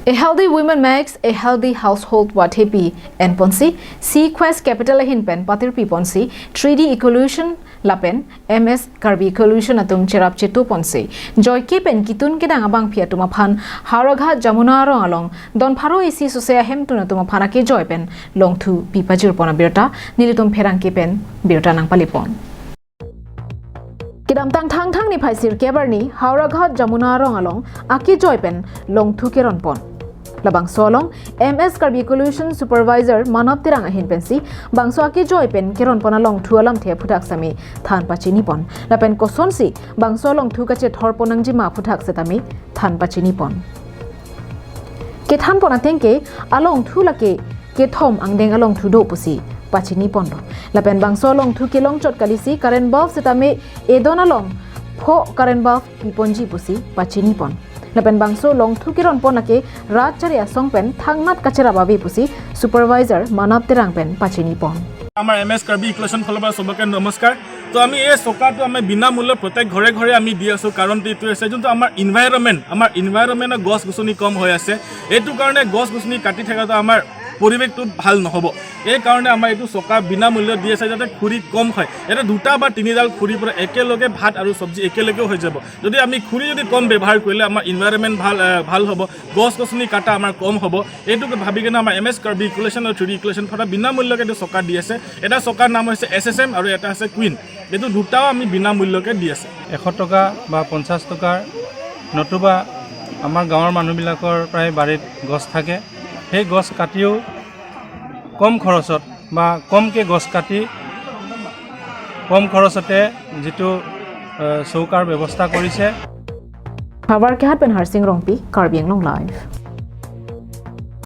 A healthy woman makes a healthy household what happy and ponsi sequest capital hin pen patir pi ponsi 3D Ecolution Lapen MS Karbi Ecolution atum cherap chetu ponsi joy ke pen kitun ke dang abang phia tuma phan Howraghat jamuna arong along don pharo isi sosea hem tuna tuma phana ke joy pen longthu pi pajur pona birta nilitum pherang ke pen birta nang palipon Kidam tang ni phaisir kebarni Howraghat jamuna arong along akejoi pen longthu keron pon labang solong MS Karbi Ecolution supervisor manap tirang ahin pensi bangso akejoi pen keron pona longthu alam the phutak sami than pachini pon lapen kosonsi bangso longthu kache thor ponang jima phutak setami than pachini pon ke than pona tengke along thu lake ke thom angdeng along thu do pusi pachini pondo lapen bangso longthu ke long chot kalisi current bulb setame edona long pho current bulb piponji pusi pachini pon lapen bangso longthu kiron ponake rat charia songpen thangnat kachera babi pusi supervisor manap terang pen pachini pon আমার MS Karbi Ecolution ফলবা সবকে নমস্কাৰ তো আমি এই সকাটো আমি বিনা মূল্য প্ৰত্যেক ঘৰে ঘৰে আমি দি আছো কাৰণ এইটো আছে যোনটো আমাৰ এনভায়ৰনমেন্টৰ গছ গছনি কম হৈ আছে এইটো কাৰণে গছ গছনি কাটি থাকাটো আমাৰ পৰিৱেশটো ভাল নহব এই কাৰণে আমাৰ এইটো সকা বিনা মূল্য দি আছে যাতে খুৰি কম হয় এটা দুটা বা তিনিডাল খুৰি পৰা একেলগে ভাত আৰু সবজি একেলগে হৈ যাব যদি আমি খুৰি যদি কম ব্যৱহাৰ কৰিলে আমাৰ এনভায়ৰনমেন্ট ভাল হ'ব গছ গছনি কাটা আমাৰ কম হ'ব এইটোকে ভাবি কেনে আমাৰ MS Karbi Ecolution আৰু 3D Ecolution ফটা বিনা মূল্যকে এইটো সকা দি আছে এটা সকাৰ নাম হৈছে SSM আৰু এটা আছে কুইন এইটো দুটাও আমি বিনা মূল্যকে দি আছে 100 টকা বা 50 টকাৰ নতুবা আমাৰ গাঁৱৰ মানুহবিলাকৰ প্ৰায় বাৰীত গছ থাকে সেই গছ কাটিও কম খৰচত বা কমকে গছ কাটি কম খৰচতে যেটো চৌকাৰ ব্যৱস্থা কৰিছে Howraghat pen harsing rongpi Karbi Ecolution Live